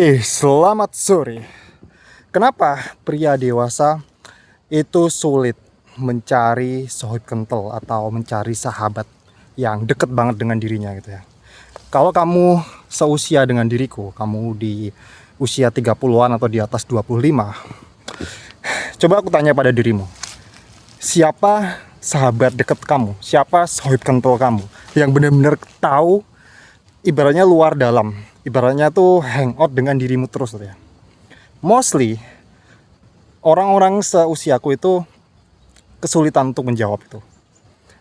Selamat sore. Kenapa pria dewasa itu sulit mencari sohib kental atau mencari sahabat yang deket banget dengan dirinya gitu ya. Kalau kamu seusia dengan diriku, kamu di usia 30-an atau di atas 25, coba aku tanya pada dirimu, siapa sahabat deket kamu? Siapa sohib kental kamu yang benar-benar tahu, ibaratnya luar dalam, ibaratnya tuh hangout dengan dirimu terus ya. Mostly orang-orang seusiaku itu kesulitan untuk menjawab itu.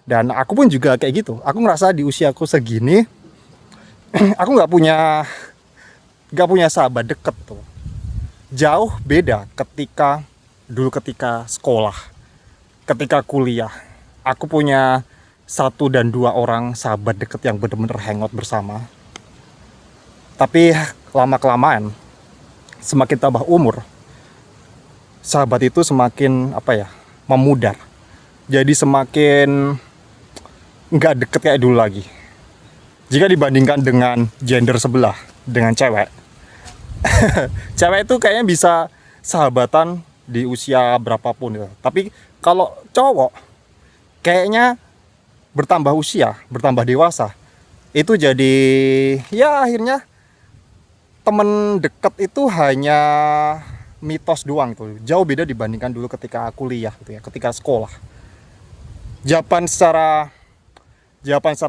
Dan aku pun juga kayak gitu. Aku ngerasa di usiaku segini aku nggak punya sahabat deket tuh. Jauh beda ketika sekolah, ketika kuliah. Aku punya 1 dan 2 orang sahabat deket yang bener-bener hangout bersama. Tapi lama-kelamaan, semakin tambah umur, sahabat itu semakin memudar. Jadi semakin nggak deket kayak dulu lagi. Jika dibandingkan dengan gender sebelah, dengan cewek. Cewek itu kayaknya bisa sahabatan di usia berapapun gitu. Tapi kalau cowok, kayaknya bertambah usia, bertambah dewasa, itu jadi ya akhirnya temen deket itu hanya mitos doang tuh. Jauh beda dibandingkan dulu ketika kuliah gitu ya, ketika sekolah. Jawaban secara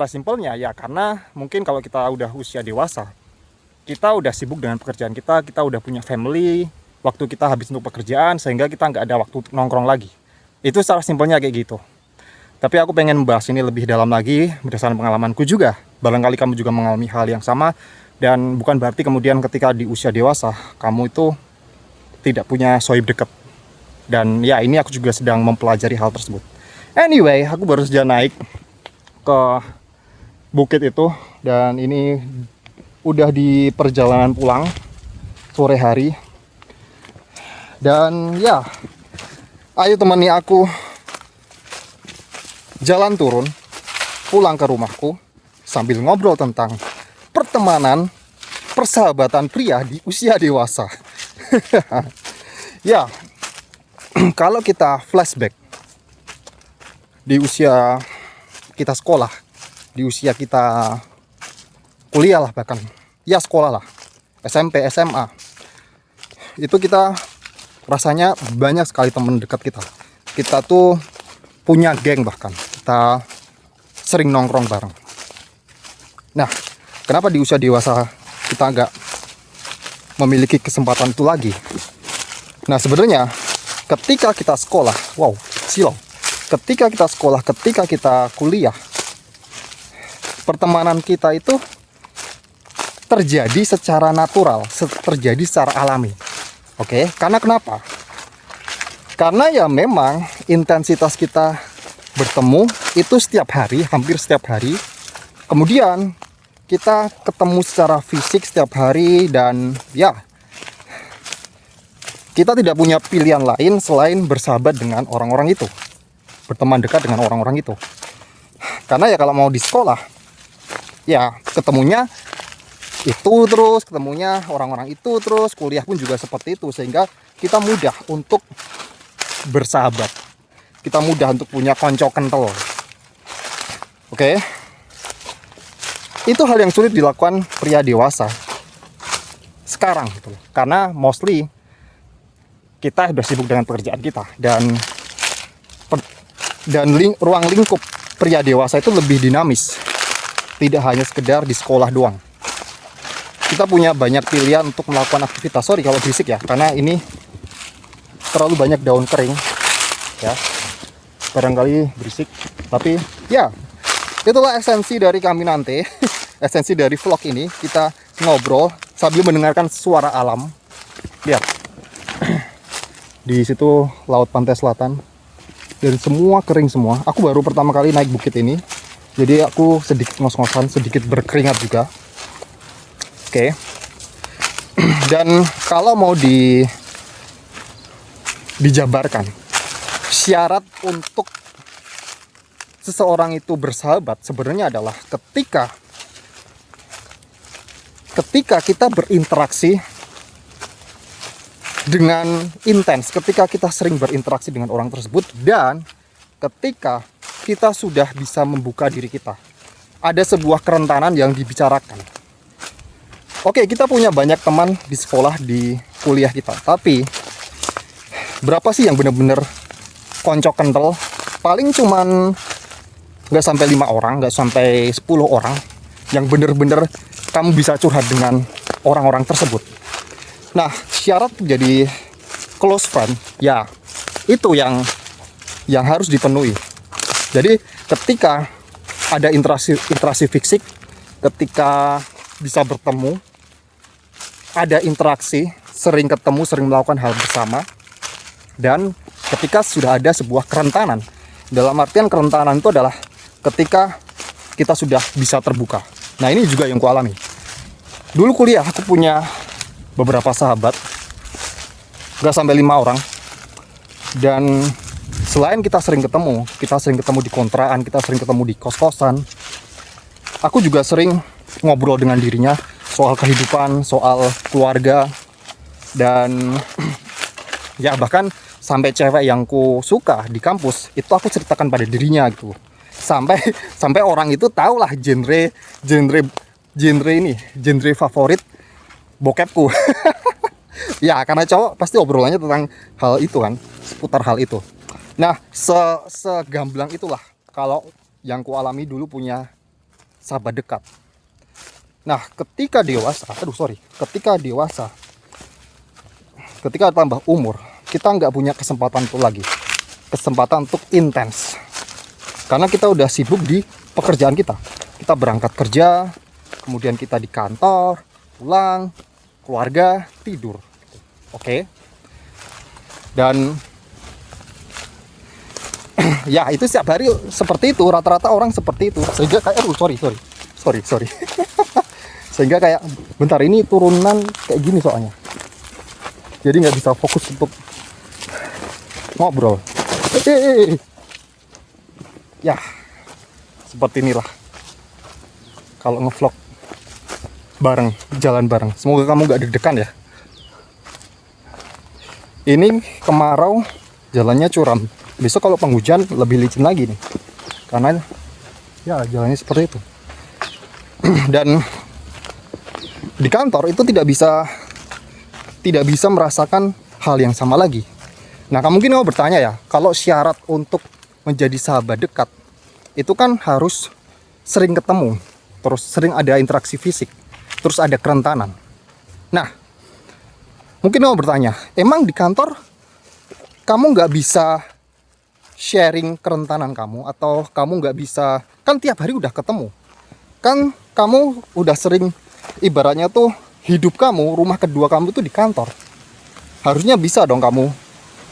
simpelnya ya karena mungkin kalau kita udah usia dewasa, kita udah sibuk dengan pekerjaan kita udah punya family, waktu kita habis untuk pekerjaan sehingga kita nggak ada waktu nongkrong lagi. Itu secara simpelnya kayak gitu. Tapi aku pengen membahas ini lebih dalam lagi berdasarkan pengalamanku juga. Barangkali kamu juga mengalami hal yang sama. Dan bukan berarti kemudian ketika di usia dewasa kamu itu tidak punya sohib dekat. Dan ya ini aku juga sedang mempelajari hal tersebut. Anyway, aku baru saja naik ke bukit itu. Dan ini udah di perjalanan pulang sore hari. Dan ya, ayo temani aku jalan turun pulang ke rumahku sambil ngobrol tentang pertemanan, persahabatan pria di usia dewasa. Ya, kalau kita flashback di usia kita sekolah, di usia kita kuliah lah bahkan, ya sekolah lah, SMP, SMA, itu kita rasanya banyak sekali teman dekat kita. Kita tuh punya geng bahkan, kita sering nongkrong bareng. Nah, kenapa di usia dewasa kita nggak memiliki kesempatan itu lagi? Nah, sebenarnya ketika kita sekolah, ketika kita sekolah, ketika kita kuliah, pertemanan kita itu terjadi secara natural, terjadi secara alami. Oke, karena kenapa? Karena ya memang intensitas kita bertemu itu setiap hari, hampir setiap hari. Kemudian kita ketemu secara fisik setiap hari dan ya kita tidak punya pilihan lain selain bersahabat dengan orang-orang itu, berteman dekat dengan orang-orang itu. Karena ya kalau mau di sekolah, ya ketemunya itu terus, ketemunya orang-orang itu terus, kuliah pun juga seperti itu, sehingga kita mudah untuk bersahabat, kita mudah untuk punya konco kental. Oke. Itu hal yang sulit dilakukan pria dewasa sekarang gitu. Karena mostly kita sudah sibuk dengan pekerjaan kita dan ruang lingkup pria dewasa itu lebih dinamis. Tidak hanya sekedar di sekolah doang. Kita punya banyak pilihan untuk melakukan aktivitas. Sorry kalau berisik ya, karena ini terlalu banyak daun kering ya. Barangkali berisik, tapi ya itulah esensi dari kami nanti. Esensi dari vlog ini, kita ngobrol sambil mendengarkan suara alam. Lihat, di situ laut pantai selatan dan semua kering semua. Aku baru pertama kali naik bukit ini, jadi aku sedikit ngos-ngosan, sedikit berkeringat juga. Oke. Dan kalau mau dijabarkan, syarat untuk seseorang itu bersahabat sebenarnya adalah ketika kita berinteraksi dengan intens ketika kita sering berinteraksi dengan orang tersebut, dan ketika kita sudah bisa membuka diri kita. Ada sebuah kerentanan yang dibicarakan. Oke, kita punya banyak teman di sekolah, di kuliah kita, tapi berapa sih yang benar-benar konco kental? Paling cuman nggak sampai 5 orang, nggak sampai 10 orang yang benar-benar kamu bisa curhat dengan orang-orang tersebut. Nah, syarat jadi close friend, ya itu yang harus dipenuhi. Jadi ketika ada interaksi fisik, ketika bisa bertemu, ada interaksi, sering ketemu, sering melakukan hal bersama, dan ketika sudah ada sebuah kerentanan. Dalam artian kerentanan itu adalah ketika kita sudah bisa terbuka. Nah, ini juga yang ku alami. Dulu kuliah aku punya beberapa sahabat, gak sampai 5 orang, dan selain kita sering ketemu di kontrakan, kita sering ketemu di kos-kosan, aku juga sering ngobrol dengan dirinya soal kehidupan, soal keluarga, dan ya bahkan sampai cewek yang ku suka di kampus itu aku ceritakan pada dirinya gitu. Sampai orang itu tahu lah genre favorit bokepku. Ya, karena cowok pasti obrolannya tentang hal itu kan, seputar hal itu. Nah, segamblang itulah kalau yang ku alami dulu punya sahabat dekat. Nah, ketika tambah umur, kita nggak punya kesempatan itu lagi. Kesempatan untuk intens. Karena kita udah sibuk di pekerjaan kita. Kita berangkat kerja, kemudian kita di kantor, pulang, keluarga, tidur. Oke. Dan ya itu setiap hari seperti itu, rata-rata orang seperti itu. Sehingga kayak sorry. Sehingga kayak bentar ini turunan kayak gini soalnya. Jadi nggak bisa fokus untuk ngobrol. Ya, seperti inilah kalau ngevlog bareng, jalan bareng. Semoga kamu nggak deg-degan ya. Ini kemarau, jalannya curam. Besok kalau penghujan lebih licin lagi nih, karena ya jalannya seperti itu. Dan di kantor itu tidak bisa merasakan hal yang sama lagi. Nah, mungkin kamu bertanya ya, kalau syarat untuk menjadi sahabat dekat itu kan harus sering ketemu, terus sering ada interaksi fisik, terus ada kerentanan. Nah, mungkin kamu bertanya, emang di kantor kamu nggak bisa sharing kerentanan kamu, atau kamu nggak bisa, kan tiap hari udah ketemu, kan kamu udah sering, ibaratnya tuh hidup kamu, rumah kedua kamu tuh di kantor, harusnya bisa dong kamu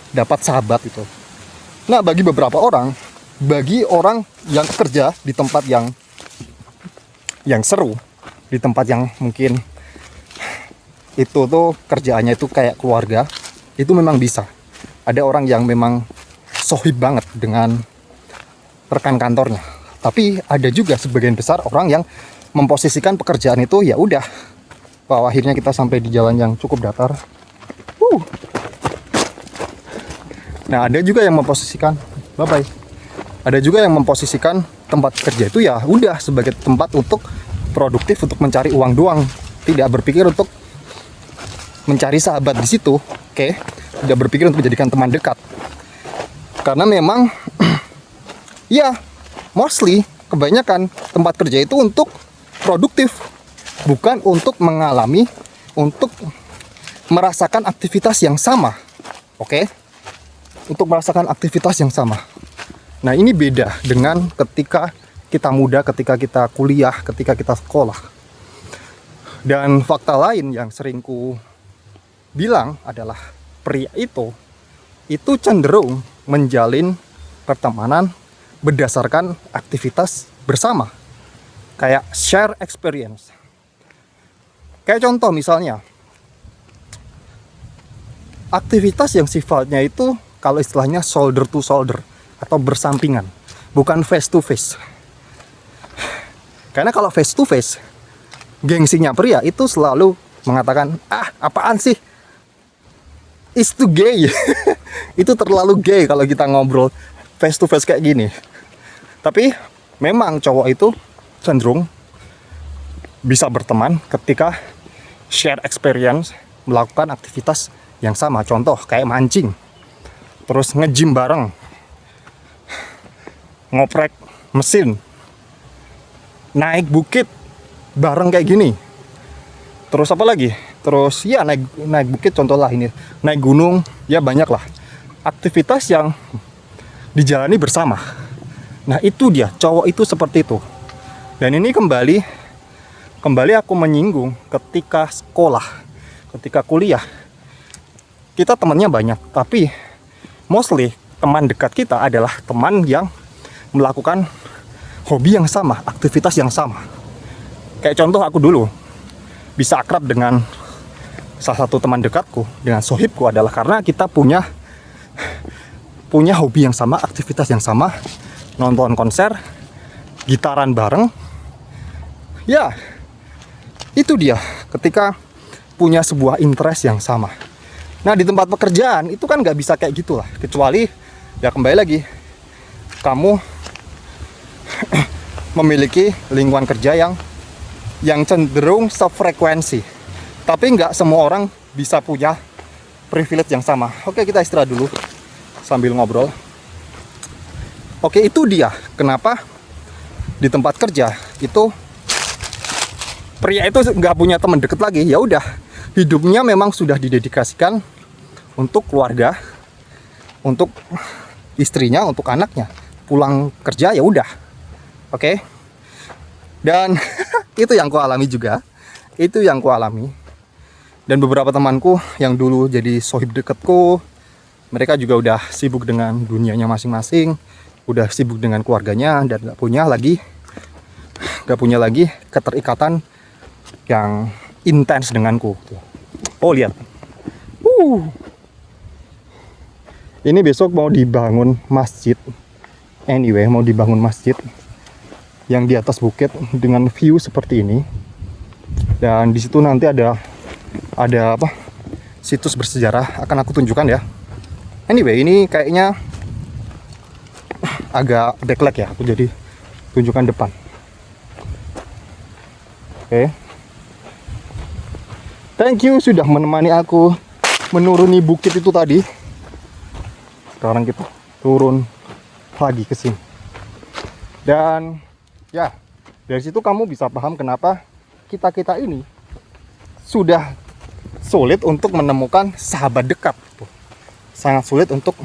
dapat sahabat itu. Nah, bagi beberapa orang, bagi orang yang kerja di tempat yang seru, di tempat yang mungkin itu tuh kerjaannya itu kayak keluarga, itu memang bisa. Ada orang yang memang sohib banget dengan rekan kantornya. Tapi ada juga sebagian besar orang yang memposisikan pekerjaan itu ya udah, bahwa akhirnya kita sampai di jalan yang cukup datar. Nah, ada juga yang memposisikan ada juga yang memposisikan tempat kerja itu ya udah sebagai tempat untuk produktif, untuk mencari uang doang, tidak berpikir untuk mencari sahabat di situ. Oke, tidak berpikir untuk menjadikan teman dekat. Karena memang ya mostly kebanyakan tempat kerja itu untuk produktif, bukan untuk mengalami, untuk merasakan aktivitas yang sama. Oke? Untuk merasakan aktivitas yang sama. Nah, ini beda dengan ketika kita muda, ketika kita kuliah, ketika kita sekolah. Dan fakta lain yang sering ku bilang adalah pria itu cenderung menjalin pertemanan berdasarkan aktivitas bersama, kayak share experience. Kayak contoh misalnya, aktivitas yang sifatnya itu kalau istilahnya shoulder to shoulder atau bersampingan, bukan face to face. Karena kalau face to face, gengsinya pria itu selalu mengatakan, apaan sih? is too gay. Itu terlalu gay kalau kita ngobrol face to face kayak gini. Tapi memang cowok itu cenderung bisa berteman ketika share experience, melakukan aktivitas yang sama. Contoh kayak mancing, terus nge-gym bareng, ngoprek mesin, naik bukit bareng kayak gini. Terus apa lagi? Terus ya naik bukit, contoh lah ini, naik gunung, ya banyak lah aktivitas yang dijalani bersama. Nah itu dia, cowok itu seperti itu. Dan ini kembali aku menyinggung ketika sekolah, ketika kuliah, kita temannya banyak, tapi mostly teman dekat kita adalah teman yang melakukan hobi yang sama, aktivitas yang sama. Kayak contoh aku dulu bisa akrab dengan salah satu teman dekatku, dengan sohibku adalah karena kita punya hobi yang sama, aktivitas yang sama, nonton konser, gitaran bareng. Ya, itu dia ketika punya sebuah interest yang sama. Nah di tempat pekerjaan itu kan nggak bisa kayak gitulah, kecuali ya kembali lagi kamu memiliki lingkungan kerja yang cenderung sefrekuensi. Tapi nggak semua orang bisa punya privilege yang sama. Oke, kita istirahat dulu sambil ngobrol. Oke, itu dia kenapa di tempat kerja itu pria itu nggak punya teman deket lagi. Ya udah, hidupnya memang sudah didedikasikan untuk keluarga, untuk istrinya, untuk anaknya. Pulang kerja ya udah. Oke. Dan itu yang ku alami juga. Itu yang ku alami. Dan beberapa temanku yang dulu jadi sohib deketku, mereka juga udah sibuk dengan dunianya masing-masing, udah sibuk dengan keluarganya dan gak punya lagi keterikatan yang intens denganku. Oh lihat, ini besok mau dibangun masjid. Anyway, mau dibangun masjid yang di atas bukit dengan view seperti ini. Dan di situ nanti ada apa? Situs bersejarah, akan aku tunjukkan ya. Anyway, ini kayaknya agak backlight ya, aku jadi tunjukkan depan. Oke. Thank you sudah menemani aku menuruni bukit itu tadi. Sekarang kita turun lagi ke sini. Dan ya, dari situ kamu bisa paham kenapa kita ini sudah sulit untuk menemukan sahabat dekat. Sangat sulit untuk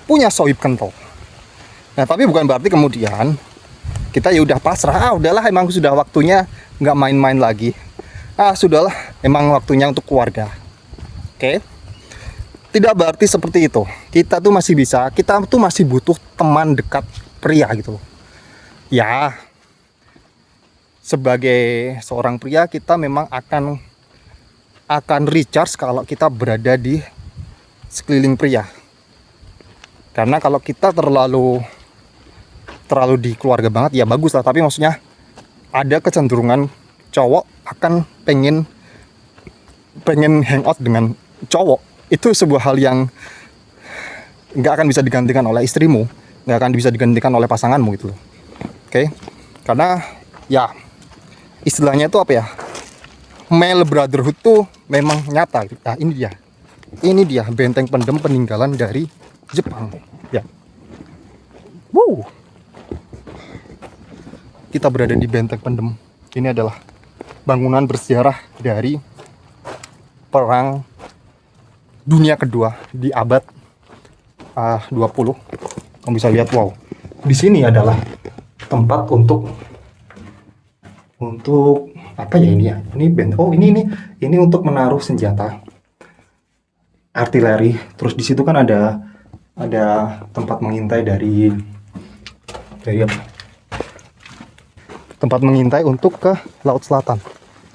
punya sohib kental. Nah, tapi bukan berarti kemudian kita ya udah pasrah. Udahlah, emang sudah waktunya nggak main-main lagi. Sudahlah, emang waktunya untuk keluarga. Oke? Tidak berarti seperti itu. Kita tuh masih butuh teman dekat pria gitu. Ya, sebagai seorang pria kita memang akan recharge kalau kita berada di sekeliling pria. Karena kalau kita terlalu di keluarga banget ya bagus lah, tapi maksudnya ada kecenderungan cowok akan pengen hangout dengan cowok. Itu sebuah hal yang nggak akan bisa digantikan oleh istrimu, nggak akan bisa digantikan oleh pasanganmu gitu loh. Oke? Karena ya istilahnya itu apa ya, male brotherhood tuh memang nyata gitu. Nah, ini dia benteng pendem peninggalan dari Jepang ya. Wow, kita berada di benteng pendem. Ini adalah bangunan bersejarah dari perang dunia kedua di abad 20. Kamu bisa lihat, wow, di sini adalah tempat untuk apa ya ini ya? Ini untuk menaruh senjata artileri. Terus di situ kan ada tempat mengintai dari apa? Tempat mengintai untuk ke Laut Selatan.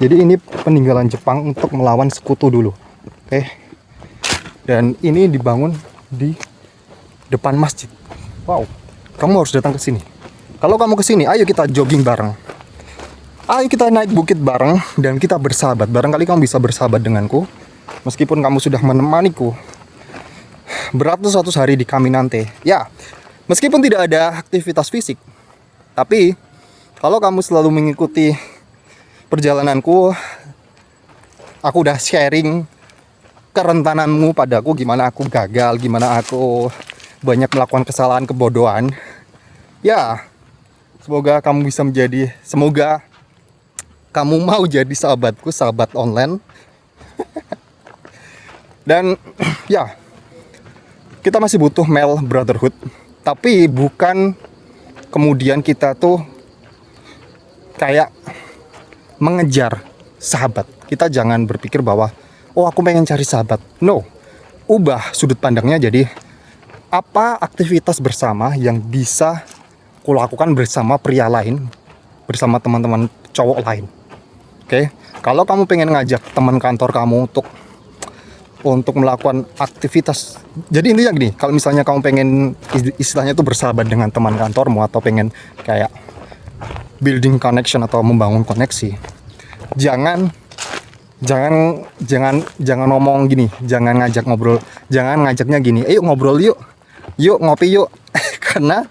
Jadi ini peninggalan Jepang untuk melawan sekutu dulu. Oke. Dan ini dibangun di depan masjid. Wow. Kamu harus datang ke sini. Kalau kamu ke sini, ayo kita jogging bareng. Ayo kita naik bukit bareng dan kita bersahabat. Barangkali kamu bisa bersahabat denganku. meskipun kamu sudah menemaniku beratus-ratus hari di Caminante, ya, meskipun tidak ada aktivitas fisik, tapi kalau kamu selalu mengikuti perjalananku, aku udah sharing kerentananmu padaku, gimana aku gagal, gimana aku banyak melakukan kesalahan, kebodohan. Ya, semoga kamu mau jadi sahabatku, sahabat online. Dan ya, kita masih butuh male brotherhood, tapi bukan kemudian kita tuh kayak mengejar sahabat. Kita jangan berpikir bahwa oh, aku pengen cari sahabat. No, ubah sudut pandangnya jadi apa aktivitas bersama yang bisa kulakukan bersama pria lain, bersama teman-teman cowok lain. Oke, kalau kamu pengen ngajak teman kantor kamu untuk melakukan aktivitas, jadi intinya gini, kalau misalnya kamu pengen istilahnya tuh bersahabat dengan teman kantormu atau pengen kayak building connection atau membangun koneksi, jangan ngomong gini, jangan ngajak ngobrol, jangan ngajaknya gini, ayo ngobrol yuk ngopi yuk, karena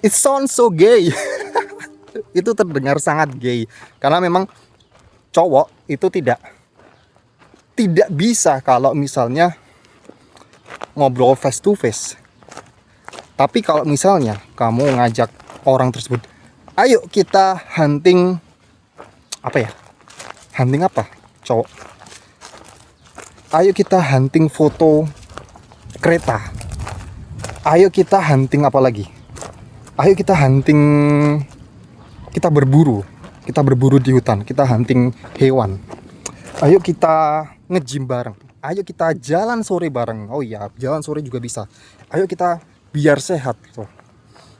it sounds so gay. Itu terdengar sangat gay, karena memang cowok itu tidak bisa kalau misalnya ngobrol face to face. Tapi kalau misalnya kamu ngajak orang tersebut, ayo kita hunting apa cowok, ayo kita hunting foto kereta, ayo kita hunting apa lagi, ayo kita hunting, kita berburu di hutan, kita hunting hewan, ayo kita nge-gym bareng, ayo kita jalan sore bareng. Oh iya, jalan sore juga bisa. Ayo kita biar sehat gitu.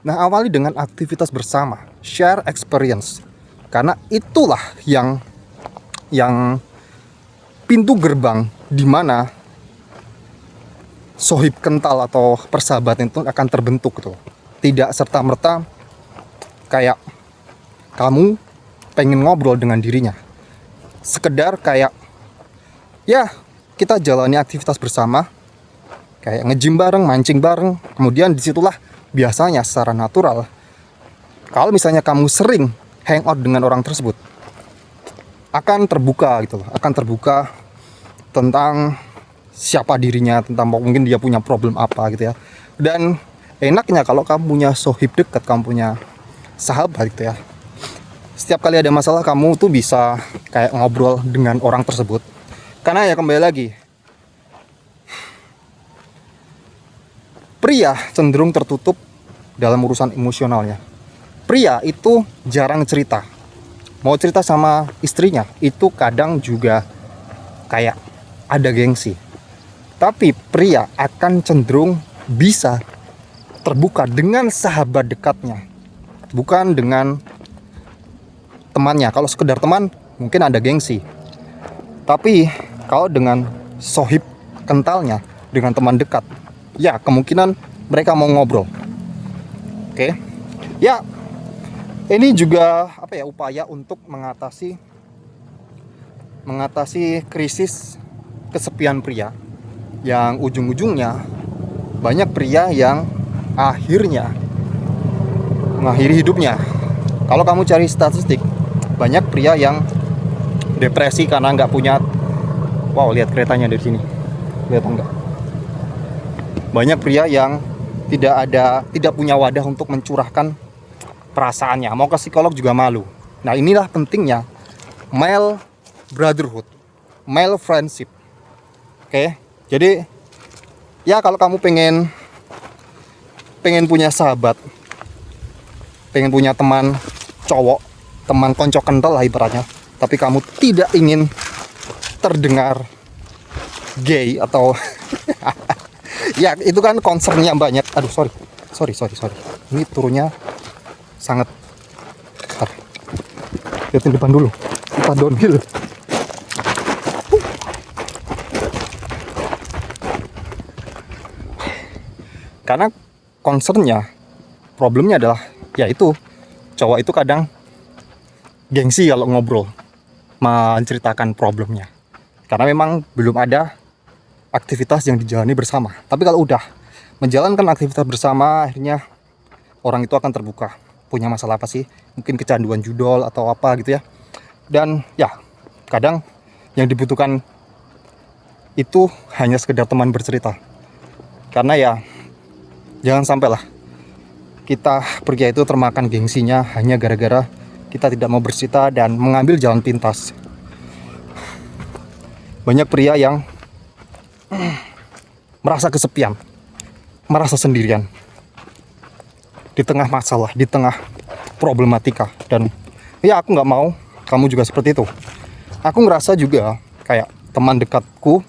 Nah, awali dengan aktivitas bersama, share experience, karena itulah yang pintu gerbang di mana sohib kental atau persahabatan itu akan terbentuk gitu. Tidak serta-merta kayak kamu pengen ngobrol dengan dirinya, sekedar kayak ya kita jalani aktivitas bersama, kayak nge-gym bareng, mancing bareng. Kemudian disitulah biasanya secara natural, kalau misalnya kamu sering hangout dengan orang tersebut, akan terbuka gitu loh, akan terbuka tentang siapa dirinya, tentang mungkin dia punya problem apa gitu ya. Dan enaknya kalau kamu punya sohib dekat, kamu punya sahabat gitu ya, setiap kali ada masalah kamu tuh bisa kayak ngobrol dengan orang tersebut. Karena ya kembali lagi, pria cenderung tertutup dalam urusan emosionalnya. Pria itu jarang cerita. Mau cerita sama istrinya itu kadang juga kayak ada gengsi. Tapi pria akan cenderung bisa terbuka dengan sahabat dekatnya, bukan dengan temannya. Kalau sekedar teman mungkin ada gengsi, tapi kalau dengan sohib kentalnya, dengan teman dekat, ya kemungkinan mereka mau ngobrol. Oke. Ya, ini juga upaya untuk mengatasi krisis kesepian pria, yang ujung-ujungnya banyak pria yang akhirnya mengakhiri hidupnya. Kalau kamu cari statistik, banyak pria yang depresi karena nggak punya, lihat keretanya dari sini, lihat enggak? Banyak pria yang tidak punya wadah untuk mencurahkan perasaannya, mau ke psikolog juga malu. Nah, inilah pentingnya male brotherhood, male friendship. Oke, jadi ya kalau kamu pengen punya sahabat, pengen punya teman cowok, teman konco kental lah ibaratnya, tapi kamu tidak ingin terdengar gay atau ya itu kan concernnya banyak. Aduh, sorry. Ini turunnya sangat. Lihatin depan dulu, kita downhill. Karena concernnya, problemnya adalah yaitu cowok itu kadang gengsi kalau ngobrol menceritakan problemnya. karena memang belum ada aktivitas yang dijalani bersama. Tapi kalau udah menjalankan aktivitas bersama, akhirnya orang itu akan terbuka. Punya masalah apa sih? Mungkin kecanduan judol atau apa gitu ya. Dan ya, kadang yang dibutuhkan itu hanya sekedar teman bercerita. Karena ya, jangan sampailah kita pria itu termakan gengsinya hanya gara-gara kita tidak mau bercerita dan mengambil jalan pintas. Banyak pria yang merasa kesepian, merasa sendirian di tengah masalah, di tengah problematika. Dan ya, aku nggak mau kamu juga seperti itu. Aku ngerasa juga kayak teman dekatku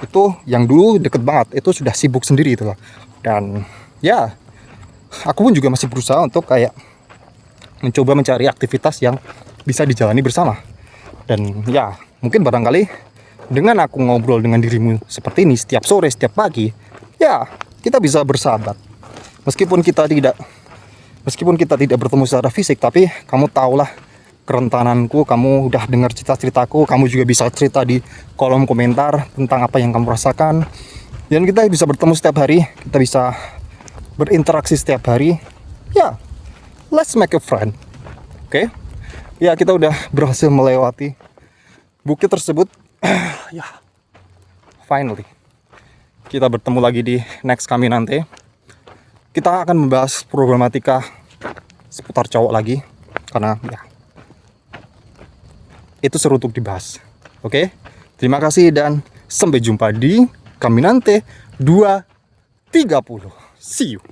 itu yang dulu deket banget itu sudah sibuk sendiri itu lah. Dan ya, aku pun juga masih berusaha untuk kayak mencoba mencari aktivitas yang bisa dijalani bersama. Dan ya, mungkin barangkali dengan aku ngobrol dengan dirimu seperti ini setiap sore, setiap pagi, ya kita bisa bersahabat. Meskipun kita tidak bertemu secara fisik, tapi kamu tahulah kerentananku, kamu udah dengar cerita-ceritaku, kamu juga bisa cerita di kolom komentar tentang apa yang kamu rasakan. Dan kita bisa bertemu setiap hari, kita bisa berinteraksi setiap hari. Ya, let's make a friend. Oke? Ya, kita udah berhasil melewati bukit tersebut. Ya, finally. Kita bertemu lagi di next kami nanti. Kita akan membahas problematika seputar cowok lagi, karena ya, itu seru untuk dibahas. Oke? Terima kasih dan sampai jumpa di Caminante 230. See you.